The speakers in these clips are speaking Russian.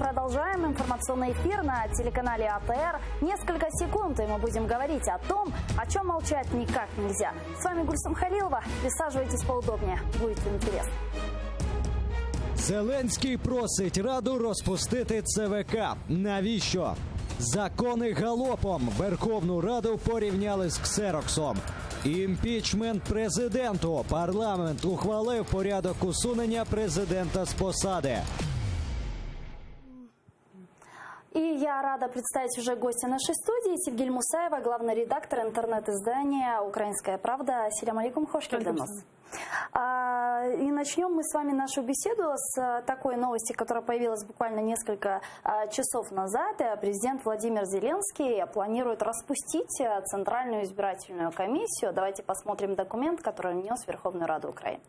продолжаем информационный эфир на телеканале АТР. Несколько секунд, и мы будем говорить о том, о чем молчать никак нельзя. С вами Гульсум Халилова. Присаживайтесь поудобнее. Будет интересно. Зеленський просить Раду розпустити ЦВК. Навіщо? Закони галопом. Верховну Раду порівняли з ксероксом. Імпічмент президенту. Парламент ухвалив порядок усунення президента з посади. И я рада представить уже гостя нашей студии. Севгиль Мусаева, главный редактор интернет-издания «Украинская правда». Ассаляму алейкум, хош келдіңіз. И начнем мы с вами нашу беседу с такой новости, которая появилась буквально несколько часов назад. Президент Владимир Зеленский планирует распустить Центральную избирательную комиссию. Давайте посмотрим документ, который внес в Верховную Раду Украины.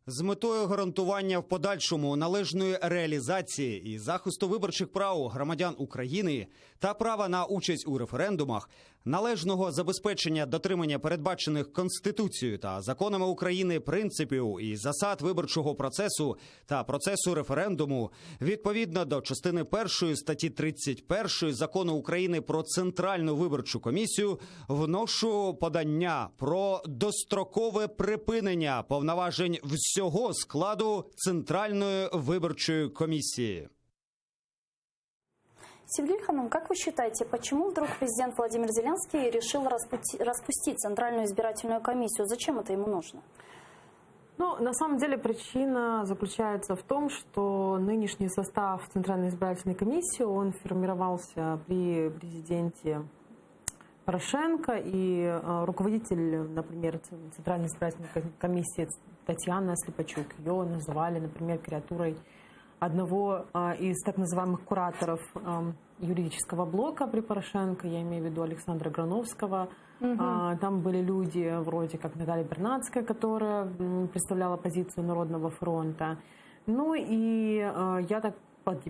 З метою гарантування в подальшому належної реалізації і захисту виборчих прав громадян України та права на участь у референдумах, належного забезпечення дотримання передбачених Конституцією та законами України принципів і засад виборчого процесу та процесу референдуму, відповідно до частини 1 статті 31 Закону України про Центральну виборчу комісію, вношу подання про дострокове припинення повноважень всього складу Центральної виборчої комісії. Севгиль Ханум, как вы считаете, почему вдруг президент Владимир Зеленский решил распустить Центральную избирательную комиссию? Зачем это ему нужно? Ну, на самом деле причина заключается в том, что нынешний состав Центральной избирательной комиссии, он формировался при президенте Порошенко, и руководитель, например, Центральной избирательной комиссии Татьяна Слепачук, ее называли, например, креатурой одного из так называемых кураторов юридического блока при Порошенко, я имею в виду Александра Грановского. Там были люди вроде как Наталья Бернацкая, которая представляла позицию Народного фронта. Ну и я так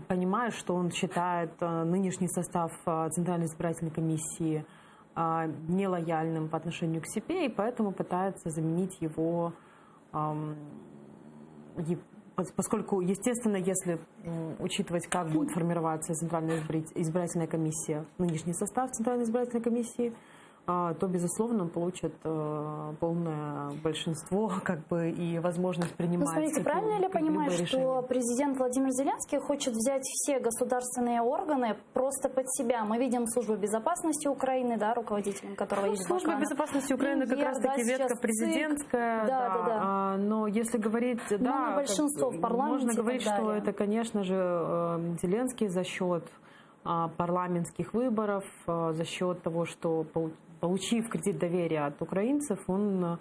понимаю, что он считает нынешний состав Центральной избирательной комиссии нелояльным по отношению к себе, и поэтому пытается заменить его, поскольку, естественно, если учитывать, как будет формироваться Центральная избирательная комиссия, нынешний состав Центральной избирательной комиссии, то, безусловно, он получит полное большинство и возможность принимать. Смотрите, правильно ли я понимаю, что президент Владимир Зеленский хочет взять все государственные органы просто под себя? Мы видим Службу безопасности Украины, да, руководителем которого есть Служба безопасности Украины как раз-таки ветка президентская, да. Но если говорить, да, большинство в парламенте, можно говорить, что это, конечно же, Зеленский за счет парламентских выборов, за счет того, что, получив кредит доверия от украинцев, он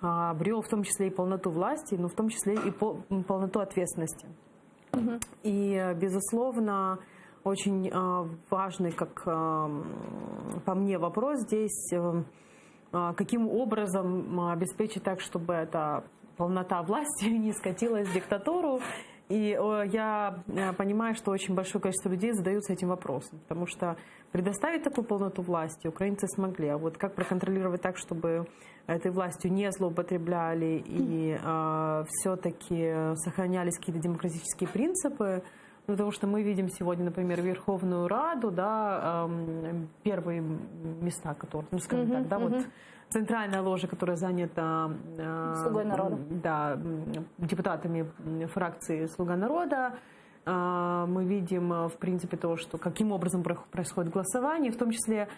обрел в том числе и полноту власти, но в том числе и полноту ответственности. И, безусловно, очень важный, как по мне, вопрос здесь, каким образом обеспечить так, чтобы эта полнота власти не скатилась в диктатуру. И я понимаю, что очень большое количество людей задаются этим вопросом, потому что предоставить такую полноту власти украинцы смогли, а вот как проконтролировать так, чтобы этой властью не злоупотребляли и все-таки сохранялись какие-то демократические принципы, потому что мы видим сегодня, например, Верховную Раду, да, первые места, которые, ну, скажем так, да, вот центральная ложа, которая занята «Слугой народа», да, депутатами фракции «Слуга народа». Мы видим, в принципе, то, что каким образом происходит голосование, в том числе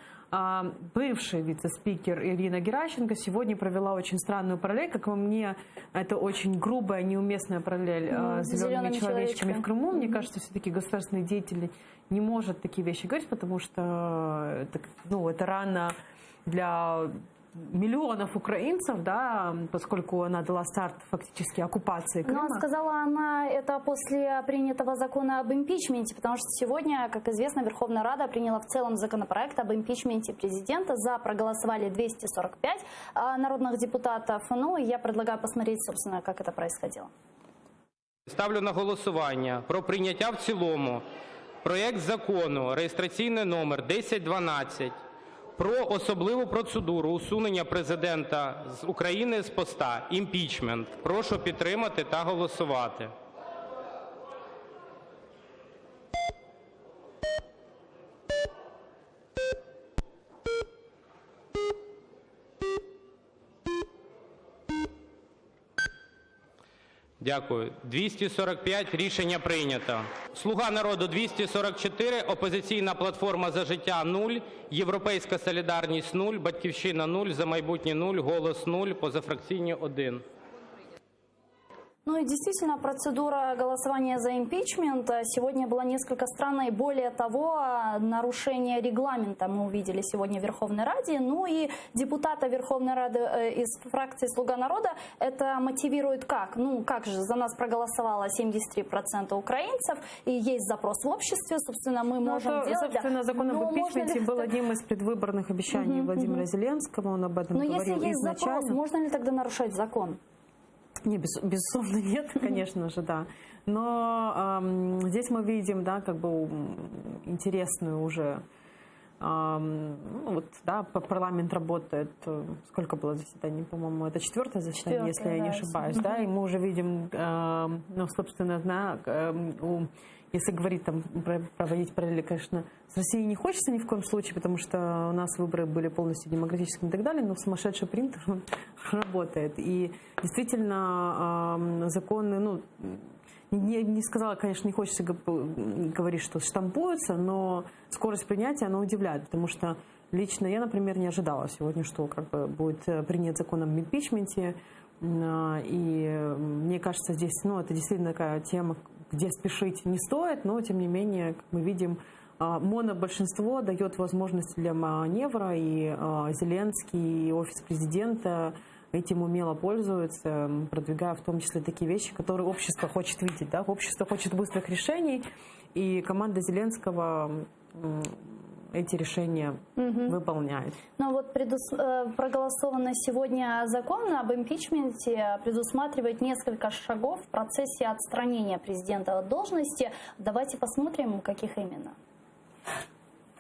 бывший вице-спикер Ирина Геращенко сегодня провела очень странную параллель, как по мне, это очень грубая, неуместная параллель с зелеными человечками в Крыму. Мне кажется, все-таки государственный деятель не может такие вещи говорить, потому что это рано для миллионов украинцев, да, поскольку она дала старт фактически оккупации Крыма. Но сказала она это после принятого закона об импичменте, потому что сегодня, как известно, Верховная Рада приняла в целом законопроект об импичменте президента. За проголосовали 245 народных депутатов. Ну, и я предлагаю посмотреть, собственно, как это происходило. Ставлю на голосування про прийняття в цілому проект закону реєстраційний номер 1012 про особливу процедуру усунення президента з України з поста (імпічмент). Прошу підтримати та голосувати. Дякую. 245. Рішення прийнято. "Слуга народу" – 244, "Опозиційна платформа – За життя" – 0, "Європейська солідарність" – 0, "Батьківщина" – 0, "За майбутнє" – 0, "Голос" – 0, позафракційні – 1. Ну и действительно, процедура голосования за импичмент сегодня была несколько странной. Более того, нарушение регламента мы увидели сегодня в Верховной Раде. Ну и депутата Верховной Рады из фракции «Слуга народа» это мотивирует как? Ну как же, за нас проголосовало 73% украинцев, и есть запрос в обществе, собственно, мы можем делать... Собственно, закон об импичменте был одним из предвыборных обещаний Владимира Зеленского, он об этом говорил изначально. Но если есть запрос, можно ли тогда нарушать закон? Не, безусловно, нет, конечно же, да. Но здесь мы видим, да, как бы интересную уже, вот, да, парламент работает, сколько было заседаний, по-моему, это 4-е заседание, если я не ошибаюсь, да, и мы уже видим, ну, собственно, да, если говорить там, проводить параллели, конечно, с Россией не хочется ни в коем случае, потому что у нас выборы были полностью демократическими и так далее, но сумасшедший принтер он работает. И действительно законы, ну, не сказала, конечно, не хочется говорить, что штампуются, но скорость принятия, она удивляет, потому что лично я, например, не ожидала сегодня, что как бы будет принят закон об импичменте. И мне кажется, здесь, ну, это действительно такая тема, где спешить не стоит, но, тем не менее, как мы видим, монобольшинство дает возможность для маневра, и Зеленский, и офис президента этим умело пользуются, продвигая в том числе такие вещи, которые общество хочет видеть. Да? Общество хочет быстрых решений, и команда Зеленского эти решения выполняет. Но вот проголосованный сегодня закон об импичменте предусматривает несколько шагов в процессе отстранения президента от должности. Давайте посмотрим, каких именно.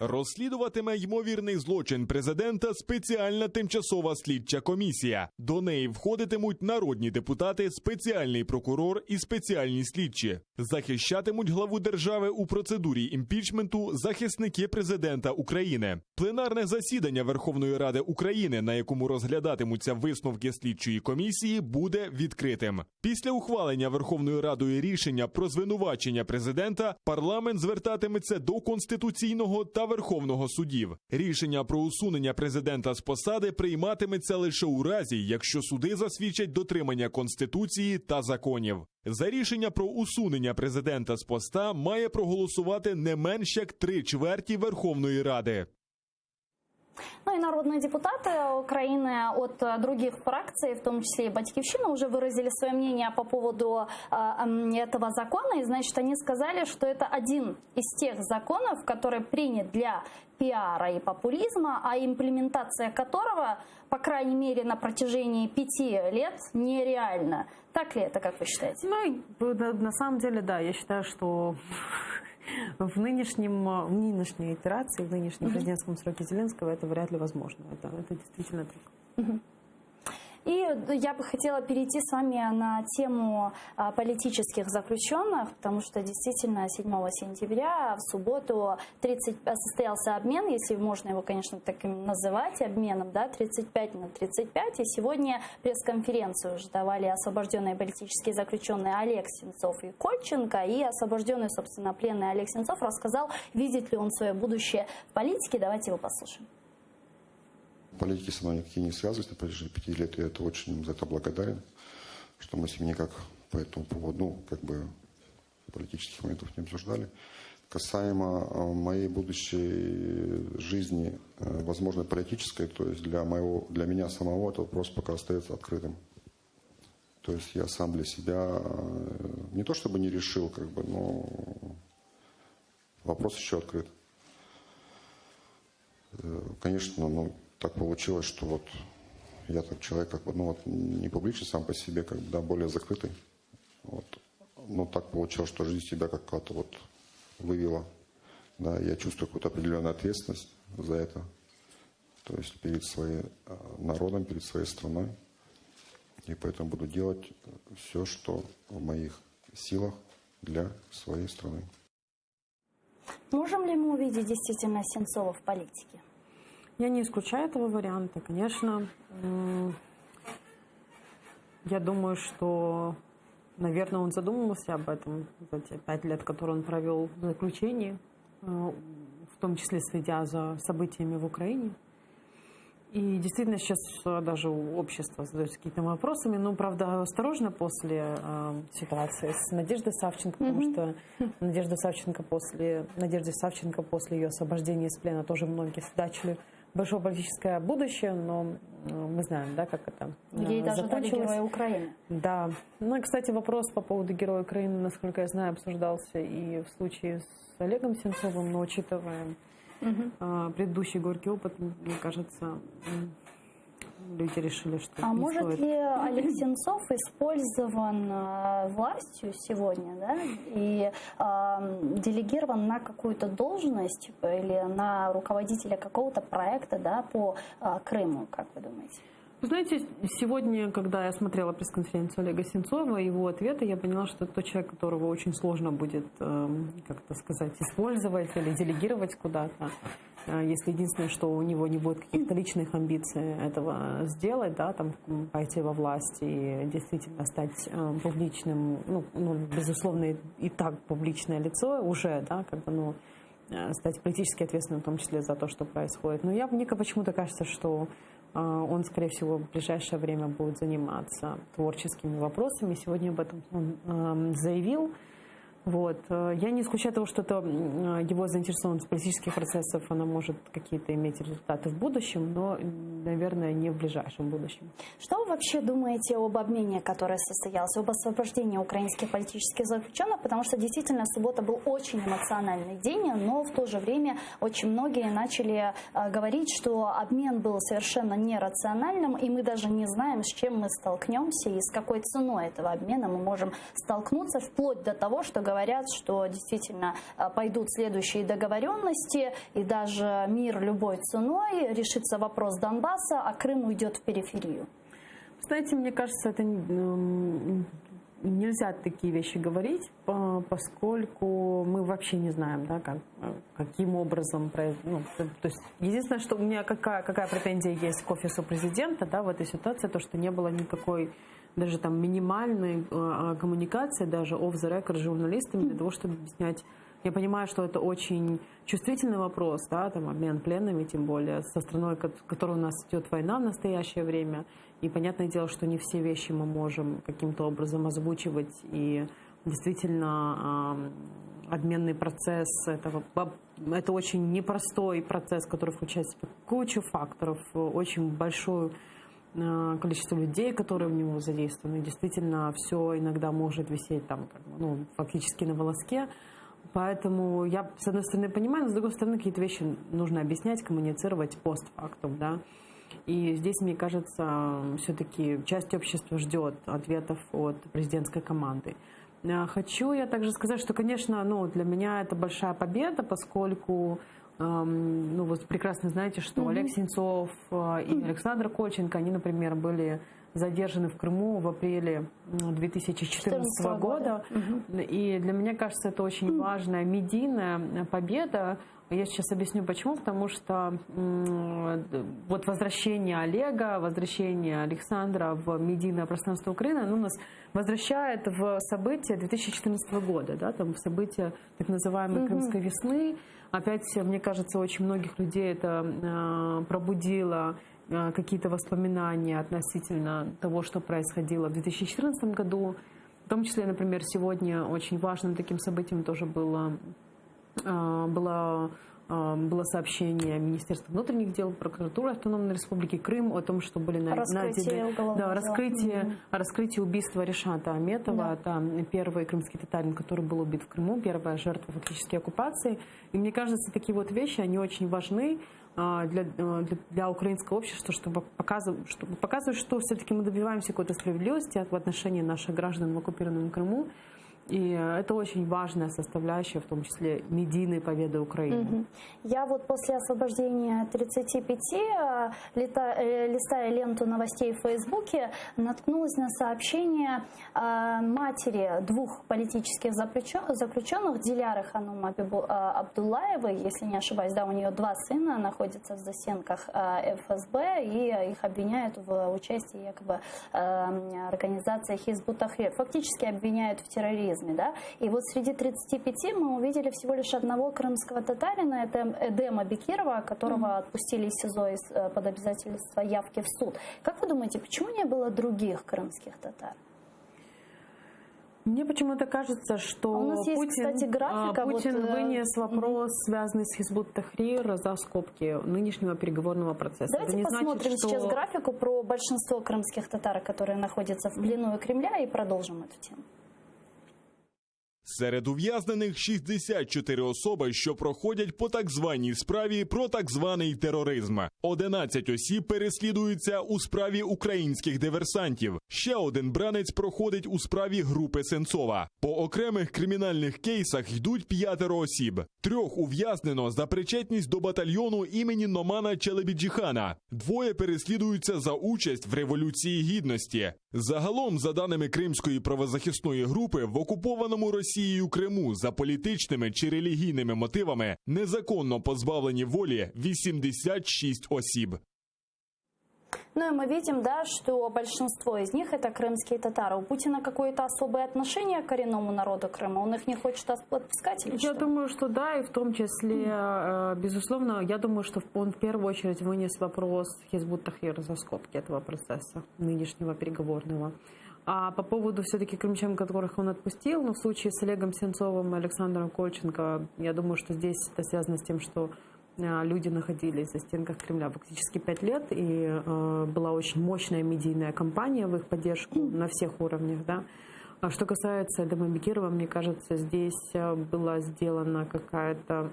Розслідуватиме ймовірний злочин президента спеціальна тимчасова слідча комісія. До неї входитимуть народні депутати, спеціальний прокурор і спеціальні слідчі. Захищатимуть главу держави у процедурі імпічменту захисники президента України. Пленарне засідання Верховної Ради України, на якому розглядатимуться висновки слідчої комісії, буде відкритим. Після ухвалення Верховною Радою рішення про звинувачення президента, парламент звертатиметься до Конституційного та Верховного судів. Рішення про усунення президента з посади прийматиметься лише у разі, якщо суди засвідчать дотримання Конституції та законів. За рішення про усунення президента з поста має проголосувати не менш як 3/4 Верховної Ради. Ну и народные депутаты Украины от других фракций, в том числе и «Батьківщина», уже выразили свое мнение по поводу этого закона. И, значит, они сказали, что это один из тех законов, который принят для пиара и популизма, а имплементация которого, по крайней мере, на протяжении 5 лет нереальна. Так ли это, как вы считаете? Ну, на самом деле, да, я считаю, что в нынешней итерации, в нынешнем президентском сроке Зеленского это вряд ли возможно. Это действительно так. И я бы хотела перейти с вами на тему политических заключенных, потому что действительно 7 сентября в субботу состоялся обмен, если можно его, конечно, таким называть, обменом, да, 35 на 35. И сегодня пресс-конференцию уже давали освобожденные политические заключенные Олег Сенцов и Кольченко. И освобожденный, собственно, пленный Олег Сенцов рассказал, видит ли он свое будущее в политике. Давайте его послушаем. Политики со мной никакие не связывались на протяжении 5 лет, и я очень им за это благодарен, что мы с ним никак по этому поводу, ну, как бы, политических моментов не обсуждали. Касаемо моей будущей жизни, возможно, политической, то есть для меня самого этот вопрос пока остается открытым. То есть я сам для себя, не то чтобы не решил, как бы, но вопрос еще открыт. Конечно, ну, так получилось, что вот я так человек, как бы, ну вот не публичный сам по себе, как бы, да, более закрытый. Вот. Но так получилось, что жизнь себя как-то вот вывела. Да, я чувствую какую-то определенную ответственность за это. То есть перед своим народом, перед своей страной. И поэтому буду делать все, что в моих силах для своей страны. Можем ли мы увидеть действительно Сенцова в политике? Я не исключаю этого варианта, конечно. Я думаю, что наверное, он задумывался об этом за те 5 лет, которые он провел в заключении, в том числе следя за событиями в Украине. И действительно сейчас даже общество задается какими-то вопросами, ну, правда, осторожно после ситуации с Надеждой Савченко, потому что Надежда Савченко после ее освобождения из плена тоже многие судачили большое политическое будущее, но мы знаем, да, как это Ей даже дали закончилось. Героя Украины. Да. Ну и, кстати, вопрос по поводу Героя Украины, насколько я знаю, обсуждался и в случае с Олегом Сенцовым, но учитывая предыдущий горький опыт, мне кажется, люди решили, что А не может стоит. ли Олег Сенцов использован властью сегодня, да, и делегирован на какую-то должность или на руководителя какого-то проекта, да, по Крыму, как вы думаете? Вы знаете, сегодня, когда я смотрела пресс-конференцию Олега Сенцова, его ответы, я поняла, что это тот человек, которого очень сложно будет, как-то сказать, использовать или делегировать куда-то. Если единственное, что у него не будет каких-то личных амбиций этого сделать, да, там, пойти во власть и действительно стать публичным, ну, безусловно, и так публичное лицо уже, да, как бы, ну, стать политически ответственным, в том числе за то, что происходит. Но мне почему-то кажется, что он, скорее всего, в ближайшее время будет заниматься творческими вопросами. Сегодня об этом он заявил. Вот. Я не исключаю того, что это его заинтересованность в политических процессах, она может какие-то иметь результаты в будущем, но, наверное, не в ближайшем будущем. Что вы вообще думаете об обмене, который состоялся, об освобождении украинских политических заключенных? Потому что действительно суббота был очень эмоциональный день, но в то же время очень многие начали говорить, что обмен был совершенно нерациональным, и мы даже не знаем, с чем мы столкнемся и с какой ценой этого обмена мы можем столкнуться, вплоть до того, что говорят, что действительно пойдут следующие договоренности, и даже мир любой ценой, решится вопрос Донбасса, а Крым уйдет в периферию. Знаете, мне кажется, это нельзя такие вещи говорить, поскольку мы вообще не знаем, да, каким образом... Ну, то есть единственное, что у меня какая претензия есть к офису президента, да, в этой ситуации, то, что не было никакой даже там минимальной коммуникации, даже off the record с журналистами для того, чтобы объяснять. Я понимаю, что это очень чувствительный вопрос, да, там обмен пленными, тем более со страной, которой у нас идет война в настоящее время. И понятное дело, что не все вещи мы можем каким-то образом озвучивать. И действительно обменный процесс это очень непростой процесс, который включает в себя кучу факторов, очень большую количество людей, которые в него задействованы. Действительно, все иногда может висеть там, ну, фактически на волоске. Поэтому я, с одной стороны, понимаю, но с другой стороны, какие-то вещи нужно объяснять, коммуницировать постфактум, да. И здесь, мне кажется, все-таки часть общества ждет ответов от президентской команды. Хочу я также сказать, что, конечно, ну, для меня это большая победа, поскольку ну, вы прекрасно знаете, что Олег Сенцов и Александр Кольченко, они, например, были задержаны в Крыму в апреле 2014 года. И для меня, кажется, это очень важная медийная победа. Я сейчас объясню почему. Потому что вот возвращение Олега, возвращение Александра в медийное пространство Украины, оно нас возвращает в события 2014 года, да, там в события так называемой Крымской весны. Опять, мне кажется, очень многих людей это пробудило какие-то воспоминания относительно того, что происходило в 2014 году. В том числе, например, сегодня очень важным таким событием тоже было сообщение Министерства внутренних дел, прокуратуры Автономной Республики Крым о том, что были раскрытие убийства Ришата Аметова. Это первый крымский татарин, который был убит в Крыму, первая жертва фактически оккупации. И мне кажется, такие вот вещи, они очень важны для украинского общества, чтобы показывать, что все-таки мы добиваемся какой-то справедливости в отношении наших граждан в оккупированном Крыму. И это очень важная составляющая, в том числе медийной победы Украины. Я вот после освобождения 35, листая ленту новостей в Фейсбуке, наткнулась на сообщение матери двух политических заключенных, Диляры Ханум Абдуллаевой, если не ошибаюсь, да, у нее 2 сына находятся в застенках ФСБ, и их обвиняют в участии якобы организации Хизб ут-Тахрир. Фактически обвиняют в терроризме. Да? И вот среди 35 мы увидели всего лишь одного крымского татарина, это Эдема Бекирова, которого отпустили из СИЗО под обязательство явки в суд. Как вы думаете, почему не было других крымских татар? Мне почему-то кажется, что у нас есть, кстати, графика, Путин вынес вопрос, связанный с Хизб ут-Тахрир, за скобки нынешнего переговорного процесса. Давайте посмотрим сейчас графику про большинство крымских татар, которые находятся в плену у Кремля, и продолжим эту тему. Серед ув'язнених 64 особи, що проходять по так званій справі про так званий тероризм. 11 осіб переслідуються у справі українських диверсантів. Ще один бранець проходить у справі групи Сенцова. По окремих кримінальних кейсах йдуть 5 осіб. 3 ув'язнено за причетність до батальйону імені Номана Челебіджіхана. 2 переслідуються за участь в Революції Гідності. Загалом, за даними Кримської правозахисної групи, в окупованому Росією Криму за політичними чи релігійними мотивами незаконно позбавлені волі 86 осіб. Ну и мы видим, да, что большинство из них это крымские татары. У Путина какое-то особое отношение к коренному народу Крыма? Он их не хочет отпускать или что? Я думаю, что да, и в том числе, безусловно, я думаю, что он в первую очередь вынес вопрос Хизб ут-Тахрир за скобки этого процесса нынешнего переговорного. А по поводу все-таки крымчан, которых он отпустил, ну, в случае с Олегом Сенцовым и Александром Кольченко, я думаю, что здесь это связано с тем, что люди находились за стенках Кремля фактически 5 лет, и была очень мощная медийная кампания в их поддержку на всех уровнях. Да. А что касается Эдема Бекирова, мне кажется, здесь была сделана какая-то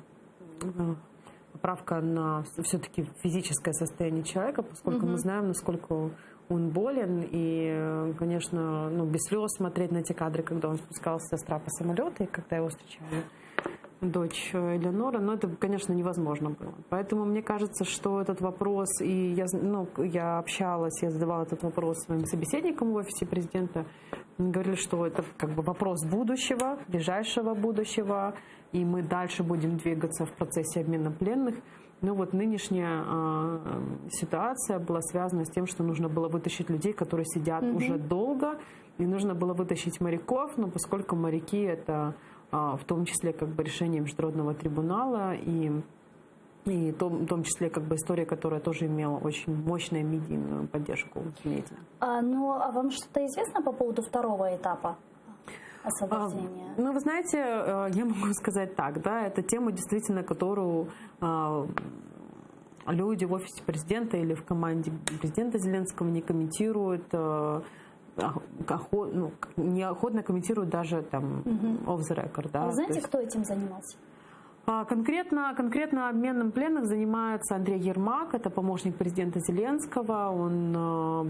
поправка на все-таки физическое состояние человека, поскольку мы знаем, насколько он болен, и, конечно, ну, без слез смотреть на те кадры, когда он спускался с трапа самолета, и когда его встречали дочь Элеонора, но это, конечно, невозможно было. Поэтому мне кажется, что этот вопрос, и я общалась, я задавала этот вопрос своим собеседникам в офисе президента, они говорили, что это как бы вопрос будущего, ближайшего будущего, и мы дальше будем двигаться в процессе обмена пленных. Но вот нынешняя ситуация была связана с тем, что нужно было вытащить людей, которые сидят уже долго, и нужно было вытащить моряков, но поскольку моряки это в том числе как бы решение Международного трибунала и в том числе как бы история, которая тоже имела очень мощную медийную поддержку в медиа. А вам что-то известно по поводу второго этапа освобождения? Ну, вы знаете, я могу сказать так, да, это тема действительно, которую люди в офисе президента или в команде президента Зеленского не комментируют, неохотно комментируют даже там off the record. Да? А вы знаете, кто этим занимался? Конкретно обменом пленных занимается Андрей Ермак, это помощник президента Зеленского, он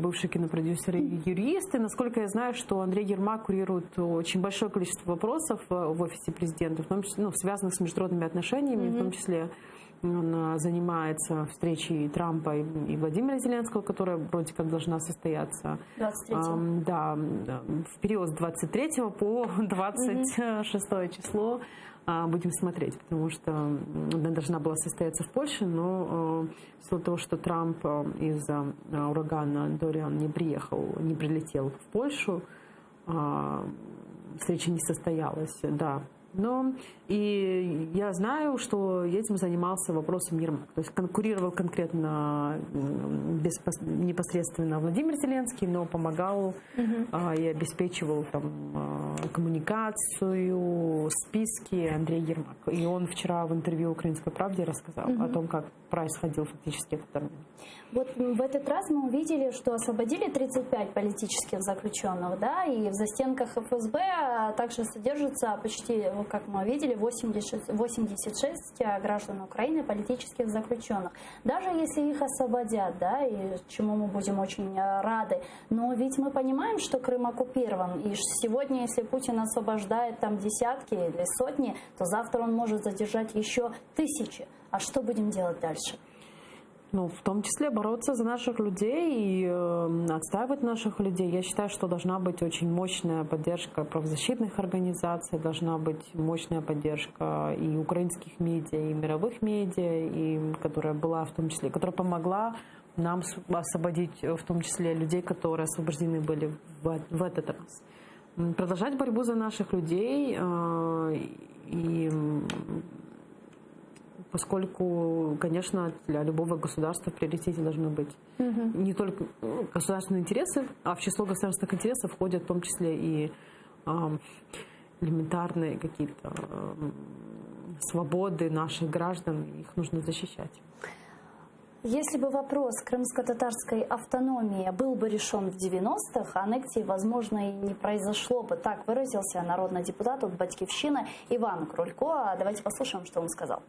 бывший кинопродюсер и юрист. И насколько я знаю, что Андрей Ермак курирует очень большое количество вопросов в офисе президента, в том числе, связанных с международными отношениями, в том числе он занимается встречей Трампа и Владимира Зеленского, которая вроде как должна состояться 23-го. Да, в период с 23 по 26 число. Будем смотреть, потому что она должна была состояться в Польше, но в силу того, что Трамп из-за урагана Дориан не прилетел в Польшу, встреча не состоялась, да. Но и я знаю, что этим занимался вопросом Ермак. То есть конкурировал конкретно непосредственно Владимир Зеленский, но помогал и обеспечивал там коммуникацию, списки Андрей Ермак. И он вчера в интервью «Украинской правде» рассказал о том, как происходил фактически этот обмен. Вот в этот раз мы увидели, что освободили 35 политических заключенных, да, и в застенках ФСБ также содержится почти как мы видели, 86 граждан Украины политических заключенных. Даже если их освободят, да, и чему мы будем очень рады, но ведь мы понимаем, что Крым оккупирован, и сегодня, если Путин освобождает там десятки или сотни, то завтра он может задержать еще тысячи. А что будем делать дальше? Ну, в том числе бороться за наших людей и отстаивать наших людей. Я считаю, что должна быть очень мощная поддержка правозащитных организаций, должна быть мощная поддержка и украинских медиа, и мировых медиа, и которая была в том числе, которая помогла нам освободить в том числе людей, которые освобождены были в этот раз. Продолжать борьбу за наших людей и поскольку, конечно, для любого государства в приоритете должны быть не только государственные интересы, а в число государственных интересов входят в том числе и элементарные какие-то свободы наших граждан, их нужно защищать. Если бы вопрос крымско-татарской автономии был бы решен в 90-х, аннексии, возможно, и не произошло бы. Так выразился народный депутат от Батьківщини Іван Крулько. Давайте послушаем, что он сказал.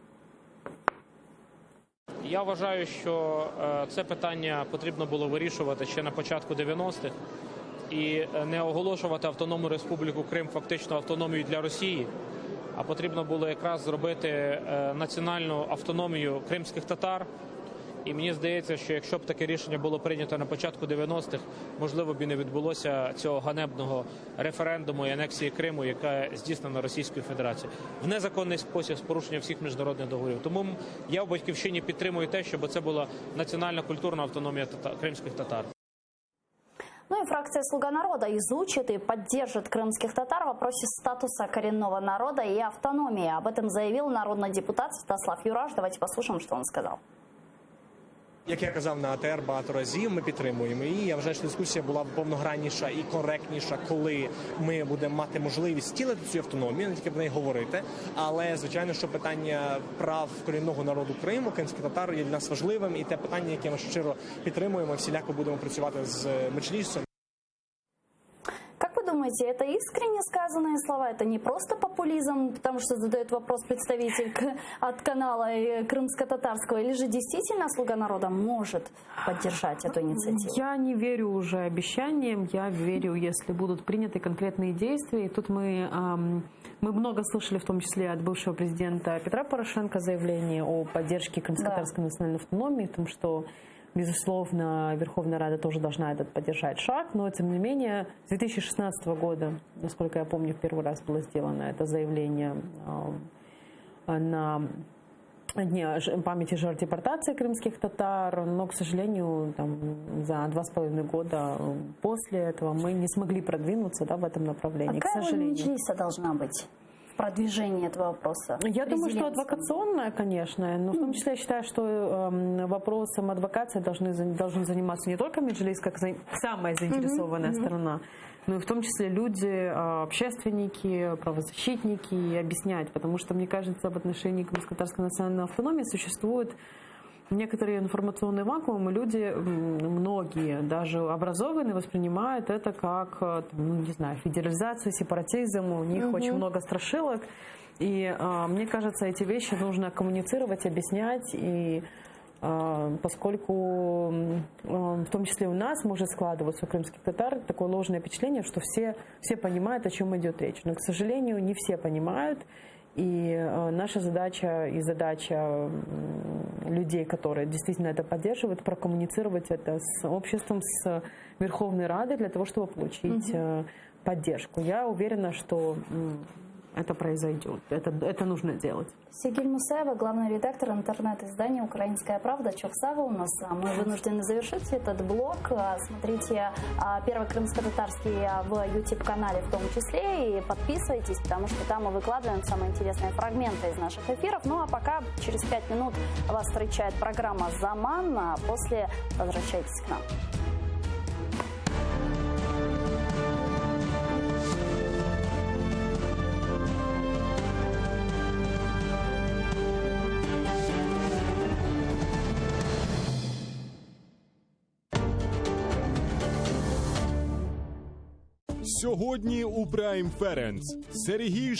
Я вважаю, що це питання потрібно було вирішувати ще на початку 90-х і не оголошувати Автономну Республіку Крим фактично автономією для Росії, а потрібно було якраз зробити національну автономію кримських татар. І мені здається, що якщо б таке рішення було прийнято на початку 90-х, можливо б і не відбулося цього ганебного референдуму і анексії Криму, яка здійснена Російською Федерацією. В незаконний спосіб з порушення всіх міжнародних договорів. Тому я в Батьківщині підтримую те, щоб це була національна культурна автономія кримських татар. Ну и фракция «Слуга народа» изучит и поддержит крымских татар в вопросе статуса коренного народа и автономии. Об этом заявил народный депутат Святослав Юраш. Давайте послушаем, что он сказал. Як я казав на АТР багато разів, ми підтримуємо її. Я вважаю, що дискусія була повногранніша і коректніша, коли ми будемо мати можливість втілити цю автономію, не тільки про неї говорити. Але, звичайно, що питання прав корінного народу Криму, кримських татар, є для нас важливим. І те питання, яке ми щиро підтримуємо, всіляко будемо працювати з Меджлісом. Как вы думаете, это искренне сказанные слова? Это не просто популизм, потому что задает вопрос представитель от канала крымско-татарского, или же действительно «Слуга народа» может поддержать эту инициативу? Я не верю уже обещаниям, я верю, если будут приняты конкретные действия. И тут мы много слышали, в том числе от бывшего президента Петра Порошенко, заявление о поддержке крымско-татарской национальной автономии, о том, что безусловно, Верховная Рада тоже должна этот поддержать шаг, но, тем не менее, с 2016 года, насколько я помню, в первый раз было сделано это заявление на Дне памяти жертв депортации крымских татар, но, к сожалению, там, за 2,5 года после этого мы не смогли продвинуться, да, в этом направлении, к сожалению. Какая роль Меджлиса должна быть в продвижении этого вопроса? Я думаю, что адвокационная, конечно, но в том числе я считаю, что вопросом адвокации должен заниматься не только Меджлис, как самая заинтересованная сторона, но и в том числе люди, общественники, правозащитники, и объяснять, потому что, мне кажется, в отношении крымско-татарской национальной автономии существует некоторые информационные вакуумы, люди, многие, даже образованные, воспринимают это как, ну, не знаю, федерализацию, сепаратизм, у них очень много страшилок, и мне кажется, эти вещи нужно коммуницировать, объяснять, и поскольку в том числе у нас может складываться у крымских татар такое ложное впечатление, что все понимают, о чем идет речь, но, к сожалению, не все понимают. И наша задача и задача людей, которые действительно это поддерживают, прокоммуницировать это с обществом, с Верховной Радой для того, чтобы получить поддержку. Я уверена, что это произойдет. Это нужно делать. Сигиль Мусаева, главный редактор интернет-издания «Украинская правда». Чоксава у нас. Мы вынуждены завершить этот блог. Смотрите Первый крымско-татарский в YouTube-канале в том числе. И подписывайтесь, потому что там мы выкладываем самые интересные фрагменты из наших эфиров. Ну а пока через 5 минут вас встречает программа «Заман». А после возвращайтесь к нам. Сьогодні у Prime Ferenc Сергій